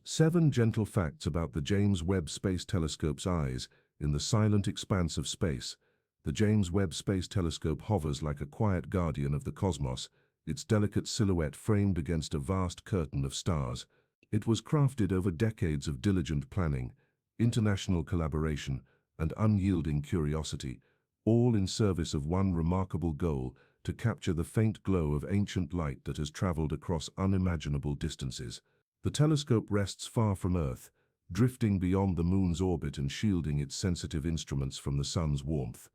7 gentle facts about the James Webb Space Telescope's eyes in the silent expanse of space. The James Webb Space Telescope hovers like a quiet guardian of the cosmos, its delicate silhouette framed against a vast curtain of stars. It was crafted over decades of diligent planning, international collaboration, and unyielding curiosity, all in service of one remarkable goal: to capture the faint glow of ancient light that has traveled across unimaginable distances. The telescope rests far from Earth, drifting beyond the Moon's orbit and shielding its sensitive instruments from the Sun's warmth.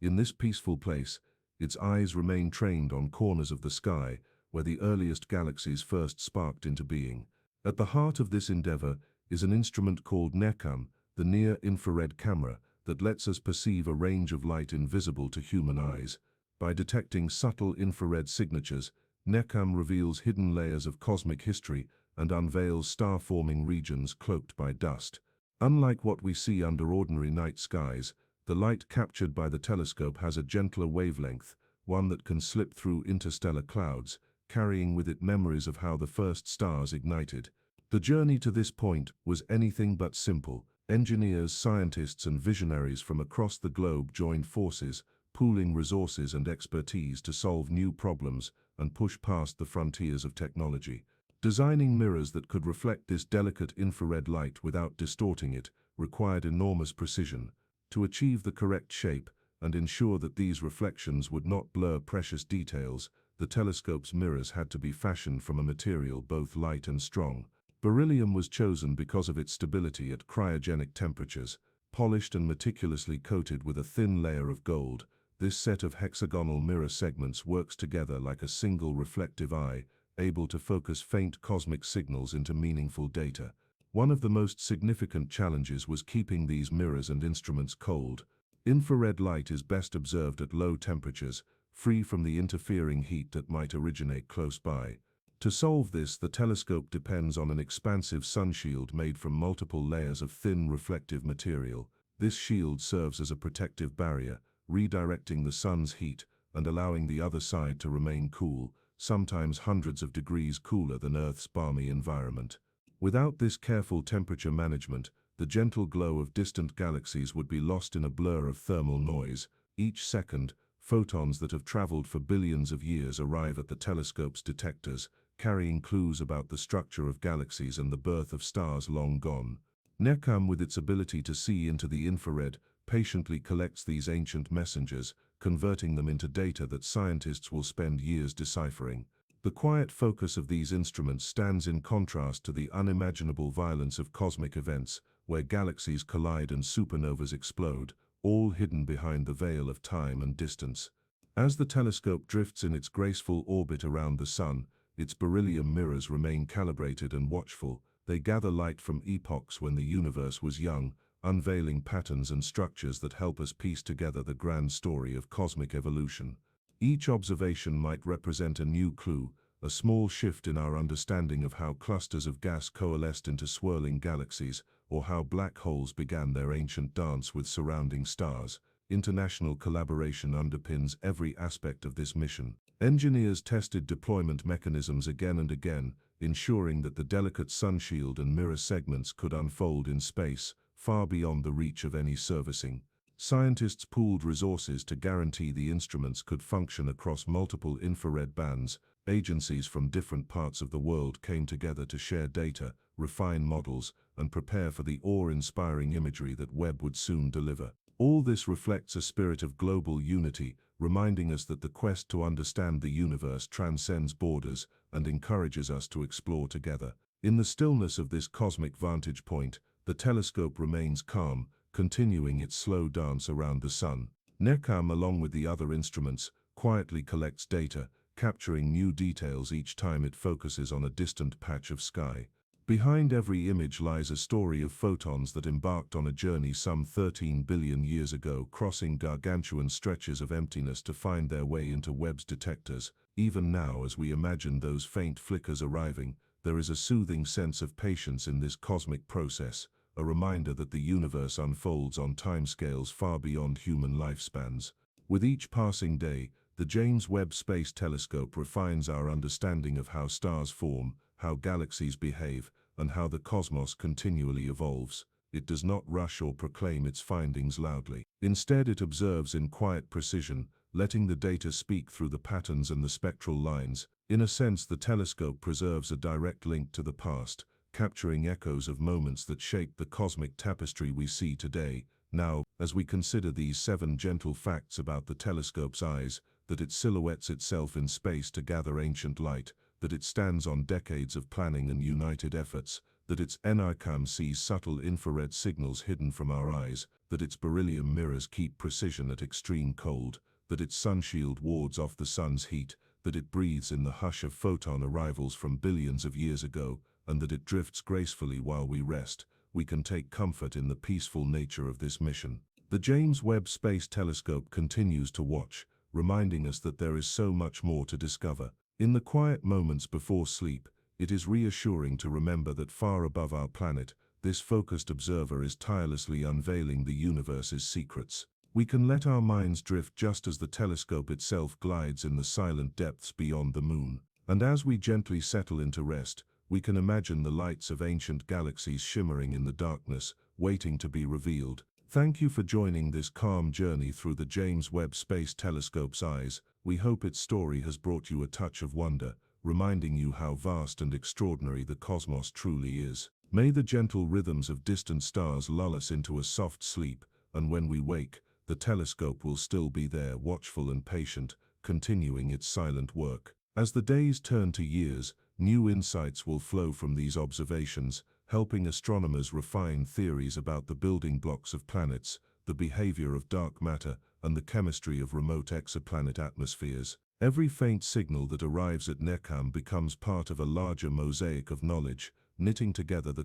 In this peaceful place, its eyes remain trained on corners of the sky where the earliest galaxies first sparked into being. At the heart of this endeavor is an instrument called NIRCam, the near-infrared camera that lets us perceive a range of light invisible to human eyes. By detecting subtle infrared signatures, NIRCam reveals hidden layers of cosmic history and unveils star-forming regions cloaked by dust. Unlike what we see under ordinary night skies, the light captured by the telescope has a gentler wavelength, one that can slip through interstellar clouds, carrying with it memories of how the first stars ignited. The journey to this point was anything but simple. Engineers, scientists, and visionaries from across the globe joined forces, pooling resources and expertise to solve new problems and push past the frontiers of technology. Designing mirrors that could reflect this delicate infrared light without distorting it required enormous precision. To achieve the correct shape and ensure that these reflections would not blur precious details, the telescope's mirrors had to be fashioned from a material both light and strong. Beryllium was chosen because of its stability at cryogenic temperatures. Polished and meticulously coated with a thin layer of gold, this set of hexagonal mirror segments works together like a single reflective eye, able to focus faint cosmic signals into meaningful data. One of the most significant challenges was keeping these mirrors and instruments cold. Infrared light is best observed at low temperatures, free from the interfering heat that might originate close by. To solve this, the telescope depends on an expansive sunshield made from multiple layers of thin reflective material. This shield serves as a protective barrier, redirecting the sun's heat and allowing the other side to remain cool, sometimes hundreds of degrees cooler than Earth's balmy environment. Without this careful temperature management, the gentle glow of distant galaxies would be lost in a blur of thermal noise. Each second, photons that have traveled for billions of years arrive at the telescope's detectors, carrying clues about the structure of galaxies and the birth of stars long gone. NIRCam, with its ability to see into the infrared, patiently collects these ancient messengers, converting them into data that scientists will spend years deciphering. The quiet focus of these instruments stands in contrast to the unimaginable violence of cosmic events, where galaxies collide and supernovas explode, all hidden behind the veil of time and distance. As the telescope drifts in its graceful orbit around the Sun, its beryllium mirrors remain calibrated and watchful. They gather light from epochs when the universe was young, unveiling patterns and structures that help us piece together the grand story of cosmic evolution. Each observation might represent a new clue, a small shift in our understanding of how clusters of gas coalesced into swirling galaxies, or how black holes began their ancient dance with surrounding stars. International collaboration underpins every aspect of this mission. Engineers tested deployment mechanisms again and again, ensuring that the delicate sunshield and mirror segments could unfold in space, far beyond the reach of any servicing. Scientists pooled resources to guarantee the instruments could function across multiple infrared bands. Agencies from different parts of the world came together to share data, refine models, and prepare for the awe-inspiring imagery that Webb would soon deliver. All this reflects a spirit of global unity, reminding us that the quest to understand the universe transcends borders and encourages us to explore together. In the stillness of this cosmic vantage point, the telescope remains calm, continuing its slow dance around the Sun. NIRCam, along with the other instruments, quietly collects data, capturing new details each time it focuses on a distant patch of sky. Behind every image lies a story of photons that embarked on a journey some 13 billion years ago, crossing gargantuan stretches of emptiness to find their way into Webb's detectors. Even now, as we imagine those faint flickers arriving, there is a soothing sense of patience in this cosmic process, a reminder that the universe unfolds on timescales far beyond human lifespans. With each passing day, the James Webb Space Telescope refines our understanding of how stars form, how galaxies behave, and how the cosmos continually evolves. It does not rush or proclaim its findings loudly. Instead, it observes in quiet precision, letting the data speak through the patterns and the spectral lines. In a sense, the telescope preserves a direct link to the past, capturing echoes of moments that shaped the cosmic tapestry we see today. Now, as we consider these 7 gentle facts about the telescope's eyes, that it silhouettes itself in space to gather ancient light, that it stands on decades of planning and united efforts, that its NIRCam sees subtle infrared signals hidden from our eyes, that its beryllium mirrors keep precision at extreme cold, that its sunshield wards off the sun's heat, that it breathes in the hush of photon arrivals from billions of years ago, and that it drifts gracefully while we rest, we can take comfort in the peaceful nature of this mission. The James Webb Space Telescope continues to watch, reminding us that there is so much more to discover. In the quiet moments before sleep, it is reassuring to remember that far above our planet, this focused observer is tirelessly unveiling the universe's secrets. We can let our minds drift just as the telescope itself glides in the silent depths beyond the moon. And as we gently settle into rest, we can imagine the lights of ancient galaxies shimmering in the darkness, waiting to be revealed. Thank you for joining this calm journey through the James Webb Space Telescope's eyes. We hope its story has brought you a touch of wonder, reminding you how vast and extraordinary the cosmos truly is. May the gentle rhythms of distant stars lull us into a soft sleep, and when we wake, the telescope will still be there, watchful and patient, continuing its silent work. As the days turn to years, new insights will flow from these observations, helping astronomers refine theories about the building blocks of planets, the behavior of dark matter, and the chemistry of remote exoplanet atmospheres. Every faint signal that arrives at NIRCam becomes part of a larger mosaic of knowledge, knitting together the